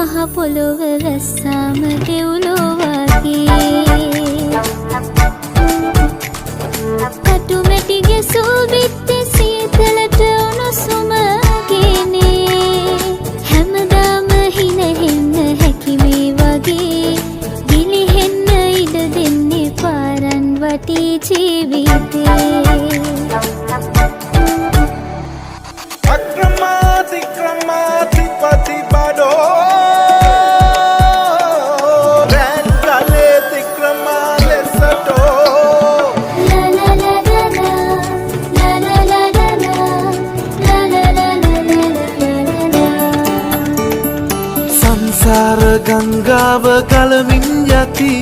මහ පොළොව වැස්සාම දෙව්ලෝ වගේ කටු මැටි ගැසූ බිත්තේ සීතලට උණුසුම ගෙනේ හැමදාම හිනෙන්න හැකි මේ වගේ ගිලිහෙන්න ඉඩ දෙන්නේ පාරන් වටී ජීවිතේ ගංගාව ගලමින් යති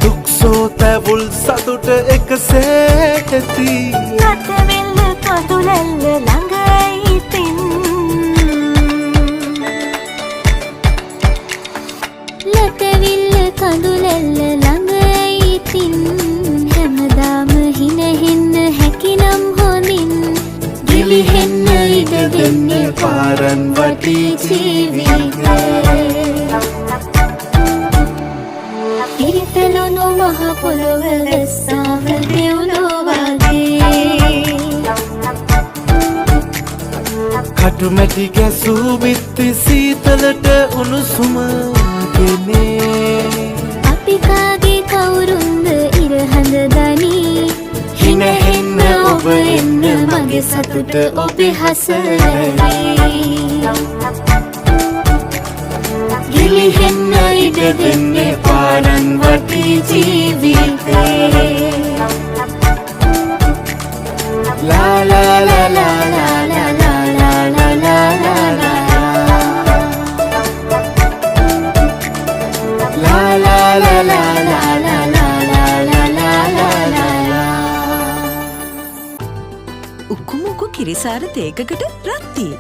දුක් සෝතැවුල් සතුට එකසේ ඇති ලතවිල්ල කඳුලැල්ල ළඟ ඉතින් ලතවිල්ල කඳුලැල්ල ළඟ ඉතින් හැමදාම හිනෙන්න හැකිනම් හොඳින් ගිලිහෙන්න ඉඩ දෙන්නේ පාරන් වටී ජීවිතේ පිරිතලුණු මහ පොළොව වැස්සාම දෙව්ලෝ වගේ කටු මැටි ගැසූ බිත්ති සීතලට උණුසුම ගෙනේ අපි කාගේ කවුරුන්ද ඉරහඳ දනී හිනෙන්න ඔබ එන්න මගේ සතුට ඔබේ හසරේ ගිලිහෙන්න ඉඩ දෙන්නේ පාරන් වටී ජීවිතේ ලා ලා ලා ලා ලා ලා ලා ලා ලා ලා ලා ලා උකුමුකු කිරිසාර තේකකට රත්තිය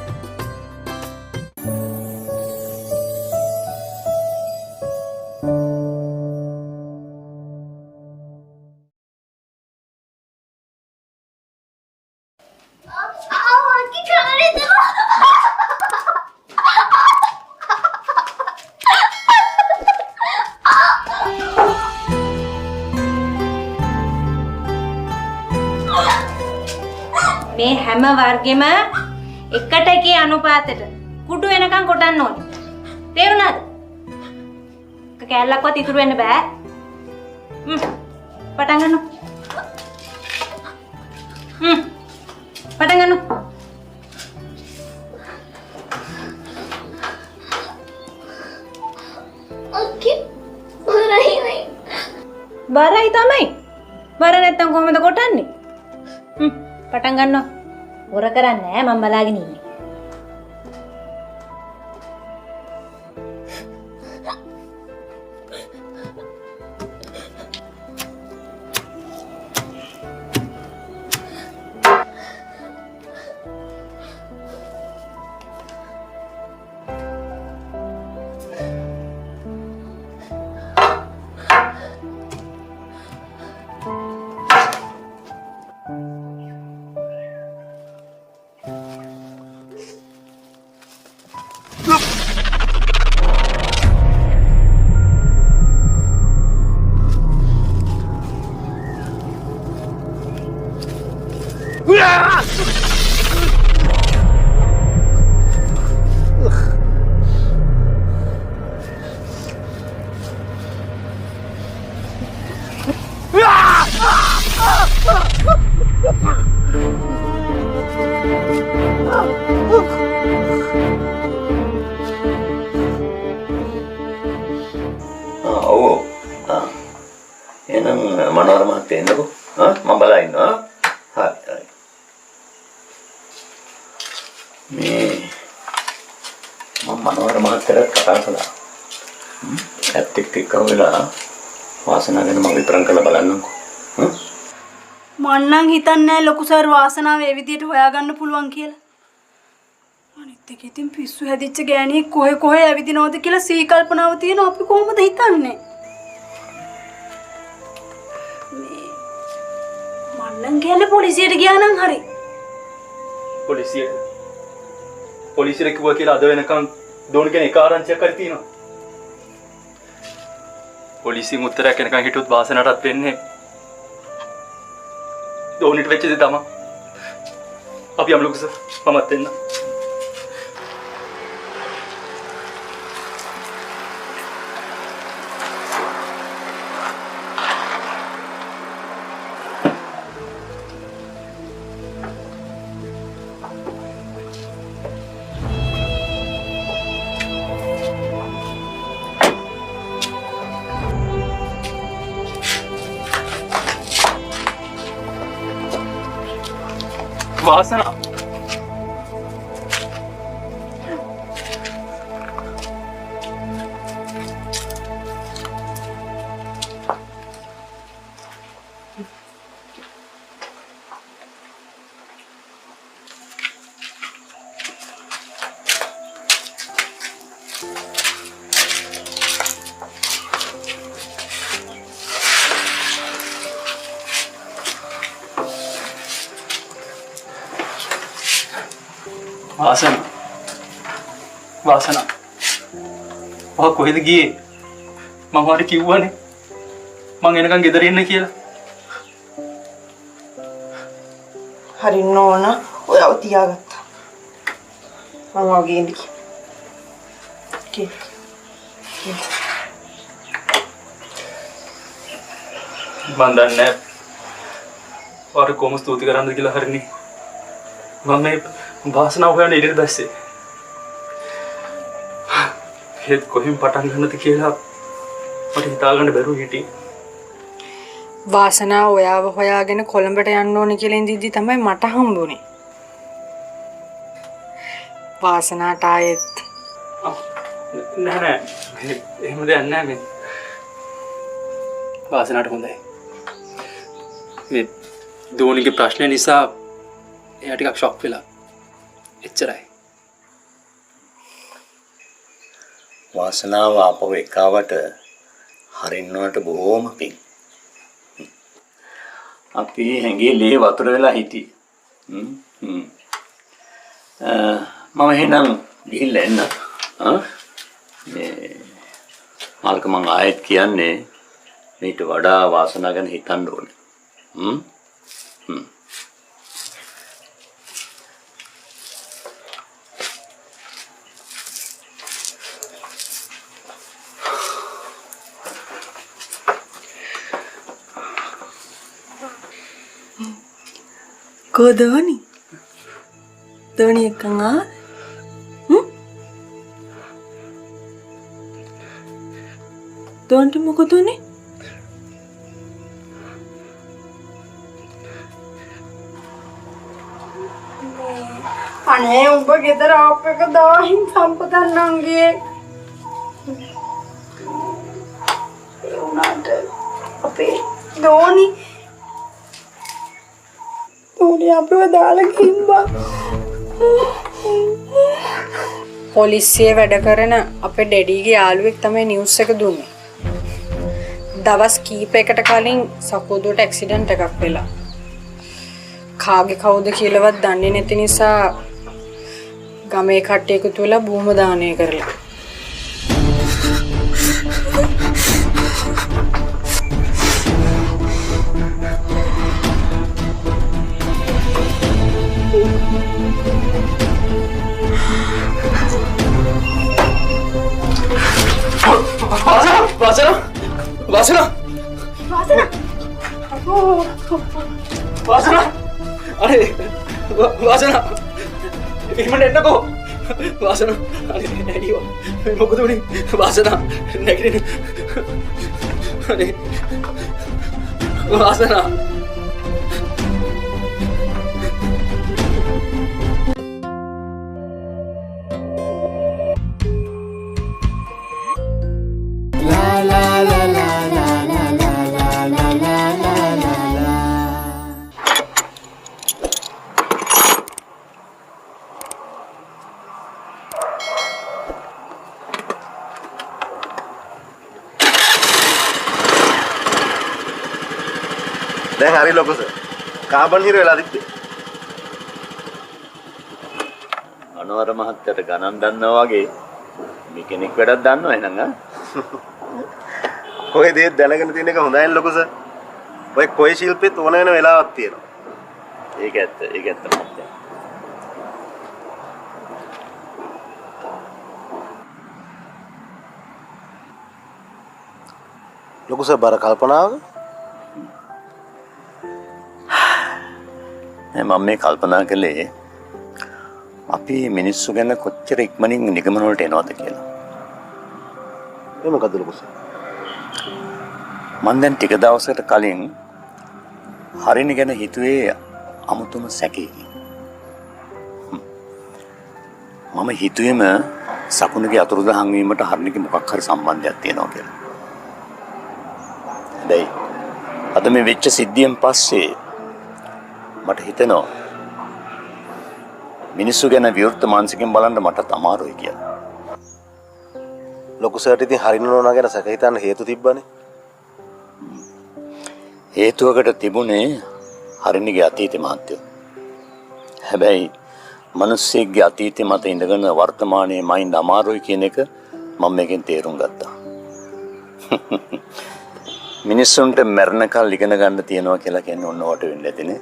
මේ හැම වර්ගෙම එකට එකේ අනුපාතයට කුඩු වෙනකන් කොටන්න ඕනේ. තේරුණාද? කෑල්ලක්වත් ඉතුරු වෙන්න බෑ. පටන් ගන්න. පටන් ගන්න. ඔකේ බරයි නේ. බරයි තමයි. බර නැත්තම් කොහොමද කොටන්නේ? පටන් ගන්නවා. හොර කරන්නේ නෑ මම බලාගෙන ඉන්නේ. මනෝර මහත්තයා එන්නකෝ. මම බලා ඉන්නවා. හරි. මේ මම මනෝර මහත්තයාට කතා කළා. ඇත්ත එක්කම වෙලා වාසනාව ගැන මම විතරක් කරලා බලන්නම්කෝ. මං නම් හිතන්නේ ලොකු සර් වාසනාව ඒ විදියට හොයාගන්න පුළුවන් කියලා. අනිත් එක ඉතින් පිස්සු හැදිච්ච ගෑණියෙක් කොහෙ ඇවිදිනවද කියලා සී කල්පනාව තියෙන අපි කොහොමද හිතන්නේ? මං කියන්නේ පොලිසියට ගියා නම් හරි. පොලිසියට කිව්වා කියලා අද වෙනකන් දෝනි කෙනෙක් ආරංචියක් කරලා තියෙනවා. පොලිසියෙන් උත්තරයක් එනකන් හිටුත් වාසනාවටත් වෙන්නේ දෝනිට වෙච්ච දේ තමයි. අපි යමු ලොකු සර්. මමත් එන්න. වාසනා වාසනා ඔයා කොහෙද ගියේ? මම ඔයාලට කිව්වනේ මං එනකන් ගෙදර ඉන්න කියලා. හරි නෝන ඔයාව තියාගත්තා. මම වගේ ඉඳි. මන් දන්නේ ඔයාලට කොහොම ස්තුති කරන්නද කියලා හරිනේ. මම මේ වාසනාව හොයන්න ඉඩ දැස්සේ. ඒත් කොහෙන් පටන් ගන්නද කියලා මට හිතාගන්න බැරුව හිටියේ. වාසනාව ඔයාව හොයාගෙන කොළඹට යන්න ඕනේ කියලා ඉඳිද්දි තමයි මට හම්බුනේ. වාසනාට ආයෙත් නෑ එහෙම දෙයක් නෑ මේ. වාසනාට හොඳයි. මේ දෝනිගේ ප්‍රශ්න නිසා එයා ටිකක් ෂොක් වෙලා. එච්චරයි. වාසනාව ආපහු එකාවට හරින්නවට බොහොම පිං. අපි හැංගියේ ලේ වතුර වෙලා හිටියේ. මම එහෙනම් ගිහිල්ලා එන්න. මේ මාල්ක මං ආයෙත් කියන්නේ මේට වඩා වාසනාව ගැන හිතන්න ඕනේ. Kau Doni? Doni එකඟ දොන්ට මොකද උනේ? අනේ උඹ ගෙදර ආප් එක දාහින් සම්පතන්නන්ගේ ඒ උනාට අපේ දෝනි අපිව දාලා ගිහින් පොලිසියේ වැඩ කරන අපේ ඩැඩීගේ යාළුවෙක් තමයි නිවුස් එක දුන්නේ. දවස් කීපයකට කලින් සකෝදුවට ඇක්සිඩන්ට් එකක් වෙලා. කාගේ කවුද කියලාවත් දන්නේ නැති නිසා ගමේ කට්ටිය එකතු වෙලා භූම දානය කරලා. Vasana! Are, Vasana! Iman enna ko. Vasana, are, ayo. Mokodu ni Vasana, negri. Are, Vasana. දැන් හරි ලොකු සර්. කාබන් හිර වෙලා තිබ්බේ. අනවර මහත්තයට ගණන් දන්නවා වගේ මේ කෙනෙක් වැඩක් දන්නවා එහෙනම් ආ. කොයි දේ දැනගෙන තියෙන එක හොඳයි ලොකු සර්. ඔය කොයි ශිල්පෙත් ඕන වෙන වෙලාවක් තියෙනවා. ඒක ඇත්ත මහත්තයා. ලොකු සර් බර කල්පනාවක මම මේ කල්පනා කළේ අපි මිනිස්සු ගැන කොච්චර ඉක්මනින් නිගමන වලට එනවද කියලා. ඒ මොකද ලොකු සර්? මම දැන් ටික දවසකට කලින් හරිනි ගැන හිතුවේ අමුතුම සැකයකින්. මම හිතුවේම සකුණගේ අතුරුදහන් වීමට හරිනිගේ මොකක් හරි සම්බන්ධයක් තියෙනවා කියලා. හැබැයි අද මේ වෙච්ච සිද්ධියෙන් පස්සේ මට හිතෙනවා මිනිස්සු ගැන විවෘත මානසිකයෙන් බලන්න මටත් අමාරුයි කියලා. ලොකු සර්ට ඉතින් හරින නෝනා ගැන සැක හිතන්න හේතු තිබ්බනේ. හේතුවකට තිබුණේ හරිනිගේ අතීතේ මහත්තයෝ. හැබැයි මිනිස්සෙක්ගේ අතීතේ මත ඉඳගෙන වර්තමානයේ මයින්ඩ් අමාරුයි කියන එක මම මේකෙන් තේරුම් ගත්තා. මිනිස්සුන්ට මරණකල් ඉගෙන ගන්න තියනවා කියලා කියන්නේ ඔන්න වට වෙන්න ඇතිනේ.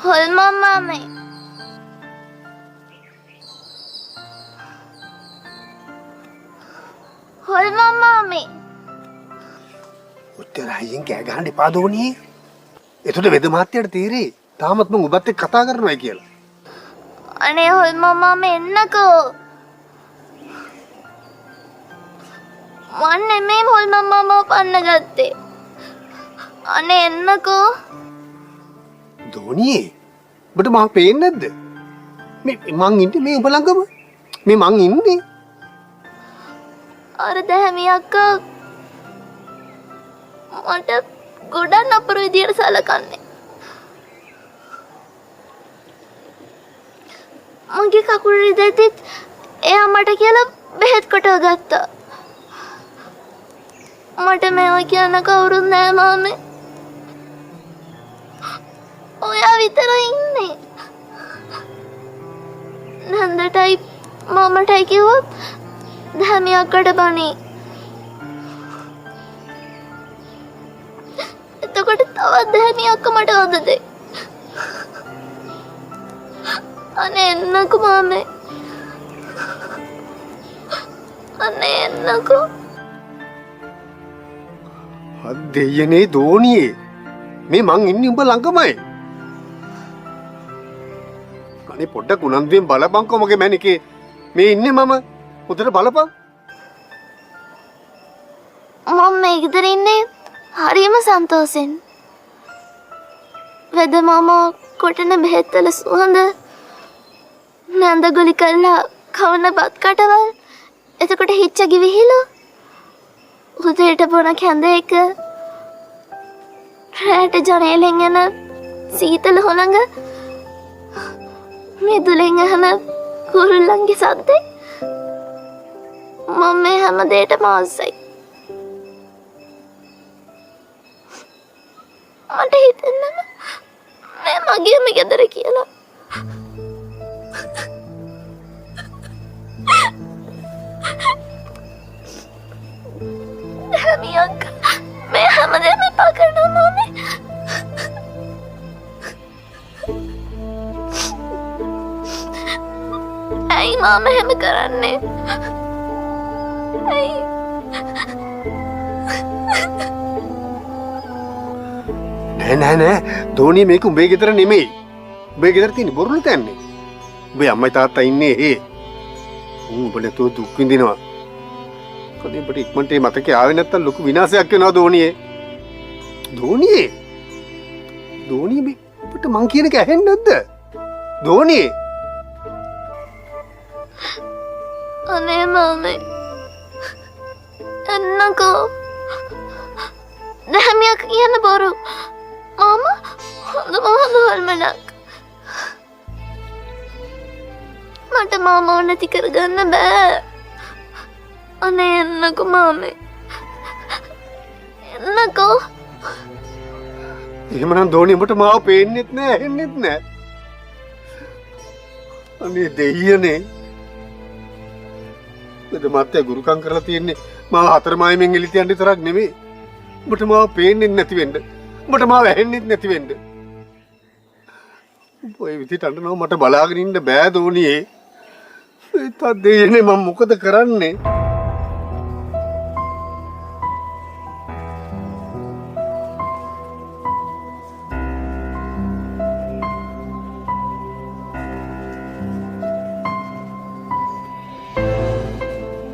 හොල්මන් මාමේ හොල්මන් මාමේ උත්තර අයියෙන් කෑ ගහන්න එපා දෝනියේ. එතකොට වෙද මහත්තයාට තීරේ තාමත් මම ඔබත් එක්ක කතා කරනවා කියලා. අනේ හොල්මන් මාමේ එන්නකෝ. මන් නෙමෙයි හොල්මන් මාමව පන්න ගත්තේ. අනේ එන්නකෝ. දෝනියේ ඔබට මම පේන්නේ නැද්ද? මේ මං ඉන්නේ මේ ඔබ ළඟම. මේ මං ඉන්නේ. අර දැහැමි අක්කා මට ගොඩක් අපර විදියට සලකන්නේ. මගේ කකුල රිදෙද්දිත් එයා මට කියලා බෙහෙත් කොටව ගත්තා. මට මේවා කියන්න කවුරුත් නෑ මාමේ. ඔයා විතරයි ඉන්නේ. නන්දටයි මමටයි කිව්වොත් දැහැමි අක්කට බනී. එතකොට තවත් දැහැමි අක්ක මට වද දෙයි. අනේ එන්නකෝ මාමේ. අනේ එන්නකෝ. දෙයනේ දෝනියේ මේ මං ඉන්නේ උඹ ළඟමයි. අනේ පොඩ්ඩක් උනන්දුවෙන් බලපන්කෝ මගේ මැනිකේ. මේ ඉන්නේ මම. හොඳට බලපන්. මම මේ ගෙදර ඉන්නේ හරිම සන්තෝෂෙන්. වෙද මාමා කොටන බෙහෙත්වල සුවඳ නන්ද ගුලි කරලා කවන බත් කටවල් එතකොට හිච්ච ගිවිහිලු උදේට බොන කැඳ එක රැට ජනේලෙන් එන සීතල හොළඟ මිදුලෙන් අහන කුරුල්ලන්ගේ සද්දේ මම මේ හැම දෙයකටම ආසයි. මට හිතෙන්නේ මේ මගේම ගෙදර කියලා. හැමියක් මේ හැමදේම එපා කරනවා මම. ඇයි මම එහෙම කරන්නේ? ඇයි? නෑ දෝනිය මේක උඹේ ගෙදර නෙමෙයි. උඹේ ගෙදර තියෙන බොරුළු තැන්නේ. උඹේ අම්මයි තාත්තා ඉන්නේ ඒ. උඹ නැතුව දුක් විඳිනවා. කලින් අපිට ඉක්මනට මේ මතකේ ආවේ නැත්තම් ලොකු විනාශයක් වෙනවා දෝනියේ. දෝනියේ මේ අපිට මං කියන එක ඇහෙන්නේ නැද්ද? දෝනියේ. අනේ මම එන්නකෝ. දැහැමියක් කියන්න බොරු. මාමා හොඳම හොල්මනක්. මට මාමාව නැති කරගන්න බෑ. අනේ එන්නකෝ මාමේ. එන්නකෝ. එහෙමනම් ධෝනි උඹට මාව පේන්නෙත් නෑ ඇහෙන්නෙත් නෑ. අනේ දෙයියනේ. මට මාත්‍ය ගුරුකම් කරලා තියෙන්නේ මාව හතර මායිමෙන් එලි තියන්න විතරක් නෙමෙයි. උඹට මාව පේන්නෙත් නැති වෙන්න. උඹට මාව ඇහෙන්නෙත් නැති වෙන්න. ඔය විදිහට අඬනවා මට බලාගෙන ඉන්න බෑ ධෝනියේ. ඒත් දෙයියනේ මම මොකද කරන්නේ?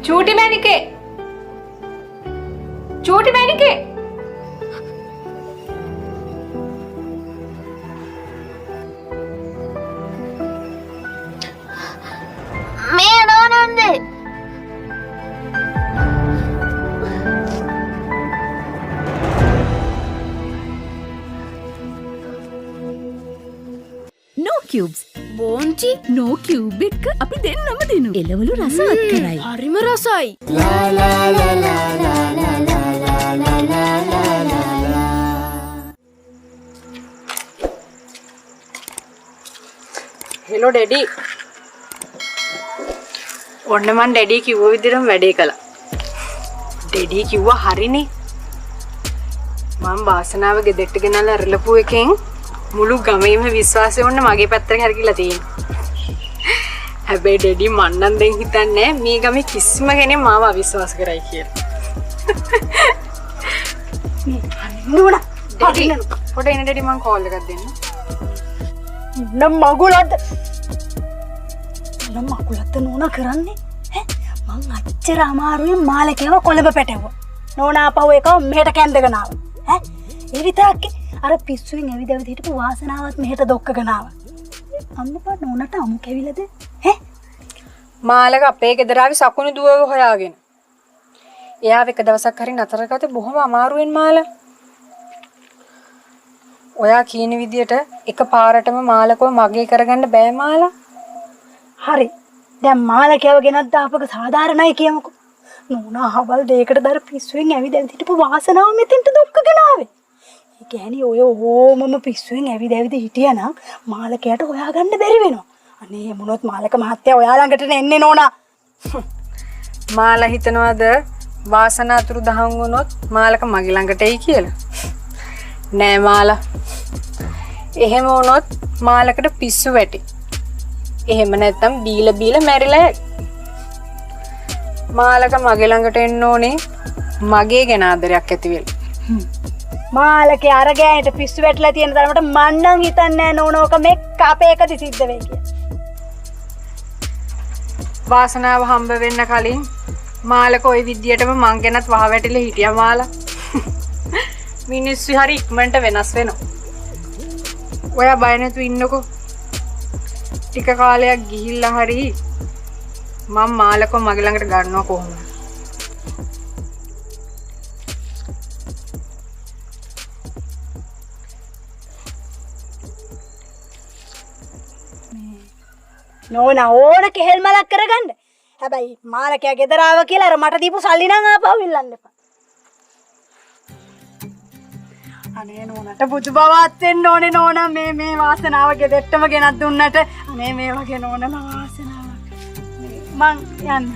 චූටි මැනිකේ චූටි මැනිකේ මේ යනවා නන්දේ. No cubes. බෝන්චි no cube එක අපි දෙන්නම දෙනු. එළවලු රසවත් කරයි. හරිම රසයි. හෙලෝ ඩෙඩි. ඔන්න මං ඩෙඩි කිව්ව විදිහටම වැඩේ කළා. ඩෙඩි කිව්වා හරිනේ. මම වාසනාව ගෙදරට ගෙනල්ලා අරලපු එකෙන් මුළු ගමේම විශ්වාසය වුණ මගේ පැත්තට හැරකිලා තියෙනවා. හැබැයි ඩෙඩි මන් නම් දැන් හිතන්නේ මේ ගමේ කිසිම කෙනෙක් මාව අවිශ්වාස කරයි කියලා. නෝනා ඩෙඩි පොඩ එන ඩෙඩි මං කෝල් එකක් දෙන්න. නම් මගුලත් නෝනා කරන්නේ ඈ මං අච්චර අමාරුවෙන් මාලකේව කොළඹ පැටවුවා. නෝනා ආපහු එකව මෙහෙට කැන්දගෙන ආවා. ඈ ඒ විතරක් අර පිස්සුවෙන් ඇවිද හිටපු වාසනාවත් මෙහෙට දොක්කගෙන ආවා. අම්මපා නෝනට අමු කැවිලද? ඈ මාලක අපේ ගෙදර ආවි සකුණු දුවව හොයාගෙන. එයාව එක දවසක් හරි නතර කරලා බොහොම අමාරුවෙන් මාලා. ඔයා කියන විදියට එක පාරටම මාලකව මගේ කරගන්න බෑ මාලා. හරි. දැන් මාලකේව ගෙනත් දාපක සාධාරණයි කියමුකෝ. නෝනා හවල් දෙයකට දර පිස්සුවෙන් ඇවිද හිටපු වාසනාව මෙතෙන්ට දොක්කගෙන ආවේ. ඒ කියන්නේ ඔය ඕමම පිස්සුවෙන් ඇවිද හිටියානම් මාලකයට හොයාගන්න බැරි වෙනවා. අනේ මොනොත් මාලක මහත්තයා ඔයා ළඟට එන්නේ නෝනා. මාලා හිතනවාද වාසනාතුරු දහම් වුණොත් මාලක මගේ ළඟට එයි කියලා? නෑ මාලා. එහෙම වුණොත් මාලකට පිස්සු වැටි. එහෙම නැත්තම් බීලා මැරිලා මාලක මගේ ළඟට එන්න ඕනේ මගේ ගැන ආදරයක් ඇති වෙලා. මාලකේ අර ගෑනට පිස්සු වැටලා තියෙන තරමට මන් නම් හිතන්නේ නෑ නෝනෝක මේ කපේකද සිද්ධ වෙයි කියලා. වාසනාව හම්බ වෙන්න කලින් මාලක ওই විදියටම මං ගැනත් වහ වැටිලා හිටියා මාලා. මිනිස්සු හරි ඉක්මනට වෙනස් වෙනවා. ඔයා බය නැතුව ඉන්නකෝ. ටික කාලයක් ගිහිල්ලා හරි මම මාලකව මගේ ළඟට ගන්නවා කොහොමද? නෝනා ඕන කෙහෙල් මලක් කරගන්න. හැබැයි මාලකයා ගෙදර ආව කියලා අර මට දීපු සල්ලි නම් ආපහු ඉල්ලන්න එපා. අනේ නෝනට පුදු බවත් වෙන්න ඕනේ නෝනා මේ වාසනාව ගෙදරටම ගෙනත් දුන්නට. අනේ මේ වගේ නෝනන වාසනාවක්. මං යන්න.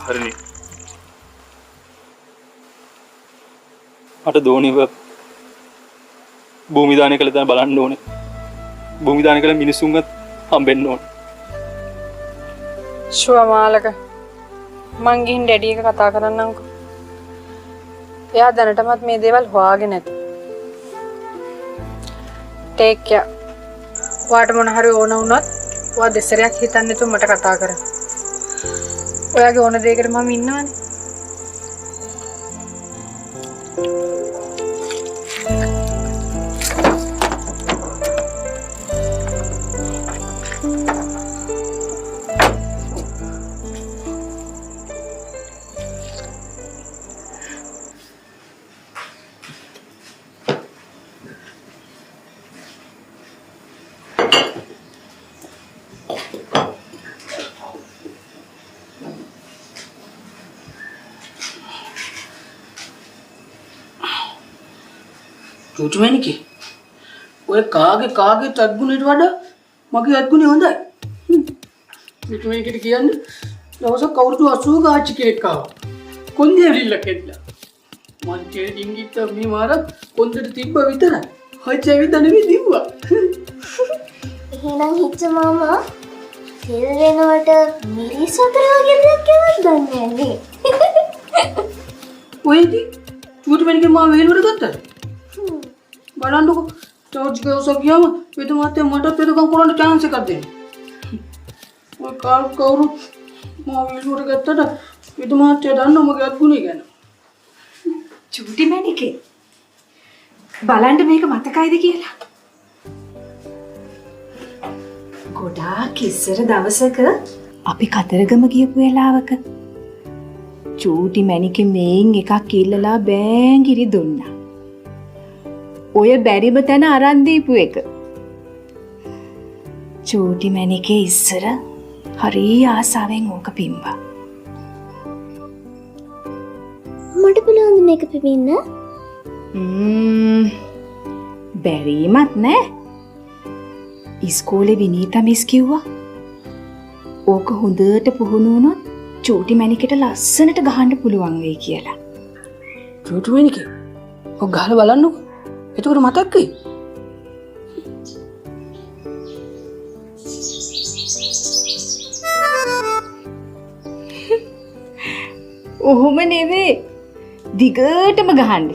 හරිනේ. මට ධෝනිව භූමි දානය කළ තැන බලන්න ඕනේ. භූමි දානය කළ මිනිස්සුන්වත් හම්බෙන්න ඕනේ. ෂුවර් මාලක. මං ගිහින් ඩැඩි එක කතා කරන්නම්කෝ. එයා දැනටමත් මේ දේවල් හොයාගෙන නැති. Take care. ඔයාට මොන හරි ඕන වුණොත් ඔයා දෙසරයක් හිතන්න නැතුව මට කතා කරන්න. ඔයාගේ ඕන දෙයකට මම ඉන්නවනේ. චූටි මැනිකේ ඔය කාගේ තත්ගුණයට වඩා මගේ අත්ගුණේ හොඳයි. චූටි මැනිකට කියන්නේ දවසක් අවුරුදු 80 ආච්චි කෙනෙක් ආවා. කොන්දේ ඇවිල්ලා කෙල්ලා. මං කෙල් ඩිංගිත් මේ මාරක් කොන්දේට තිබ්බ විතරයි. හොච්ච ඇවිල්ලා නෙවෙයි දිව්වා. එහෙනම් හිච්ච මාමා තෙල් වෙනවට මිරිස් වතුර වගේ දෙයක් කියවත් දන්නේ නැහැ. ඔයදී චූටි මැනිකේ මාව වේලුවට ගත්තද? බලන්නකො ජෝර්ජ් ගෝසෝ ගියාම වෙදමාත්‍ය මට වෙදකම් කරන්න chance එකක් දෙන්න. ඔය කවුරු මාව වේලුවට ගත්තට වෙදමාත්‍ය දන්නව මගේ අත්ගුණේ ගැන. චූටි මැනිකේ බලන්න මේක මතකයිද කියලා. ගොඩාක් ඉස්සර දවසක අපි කතරගම ගියපු වෙලාවක චූටි මැනිකේ මේන් එකක් ඉල්ලලා බෑංගිරි දුන්නා. ඔය බැරිම තැන අරන් දීපු එක. චූටි මැනිකේ ඉස්සර හරි ආසාවෙන් ඕක පිම්බා. මට පුළුවන්ද මේක පිපින්න? බැරිමත් නෑ. ඉස්කෝලේ විනීතා මිස් කිව්වා ඕක හොඳට පුහුණු වුණොත් චූටි මැනිකට ලස්සනට ගහන්න පුළුවන් වෙයි කියලා. චූටි මැනිකේ ඔක ගහලා බලන්නකො. එතකොට මතක් වෙයි. ඔහොම නෙවෙයි. දිගටම ගහන්න.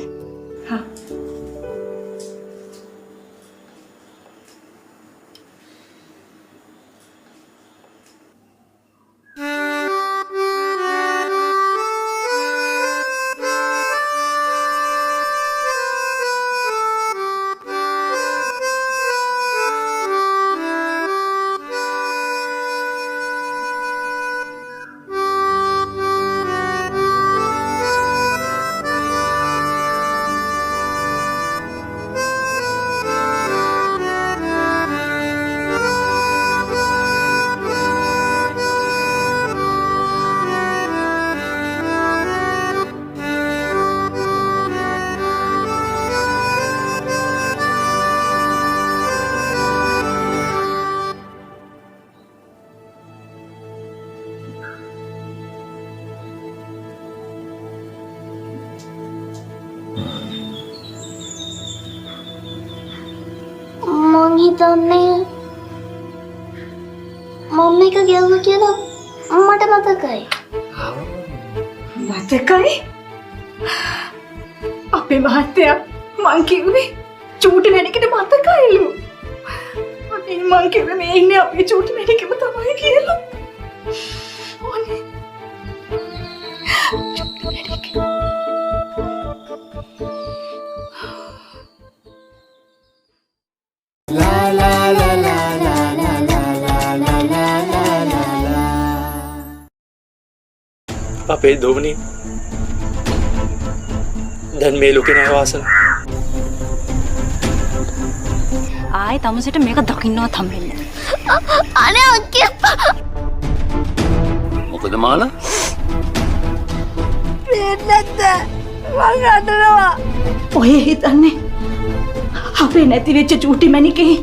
මං හිතන්නේ මම එක ගෙවුවා කියලා මට මතකයි. මතකයි? අපේ මහත්තයා මං කිව්වේ චූටි මැනිකට මතකයිලු. අනේ මං කිව්වේ මේ ඉන්නේ අපේ චූටි මැනිකම තමයි කියලා. ඕනේ. චූටි මැනික. අපේ දෝවනි දැන් මේ ලෝකේ නෑ වාසල. ආයේ තමුසෙට මේක දකින්නවත් හම්බෙන්නේ අනේ අක්කේ. මොකද මාලා? පේන්නත් මං අඬනවා. ඔය හිතන්නේ අපේ නැති වෙච්ච චූටි මැනිකේ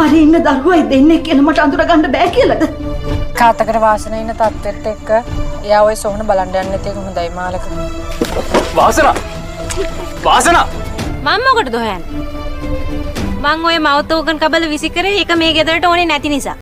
අර ඉන්න දරුවයි දෙන්නේ කියලා මට අඳුර ගන්න බෑ කියලාද? කාතකර වාසන ඉන්න තත්ත්වෙත් එක්ක එයා ඔය සොහන බලන්න යන්න නැති එක හොඳයි මාලක. වාසන මම මොකටද හොයන්නේ? මං ඔය මවතෝකන් කබල විසි කරේ ඒක මේ ගෙදරට ඕනේ නැති නිසා.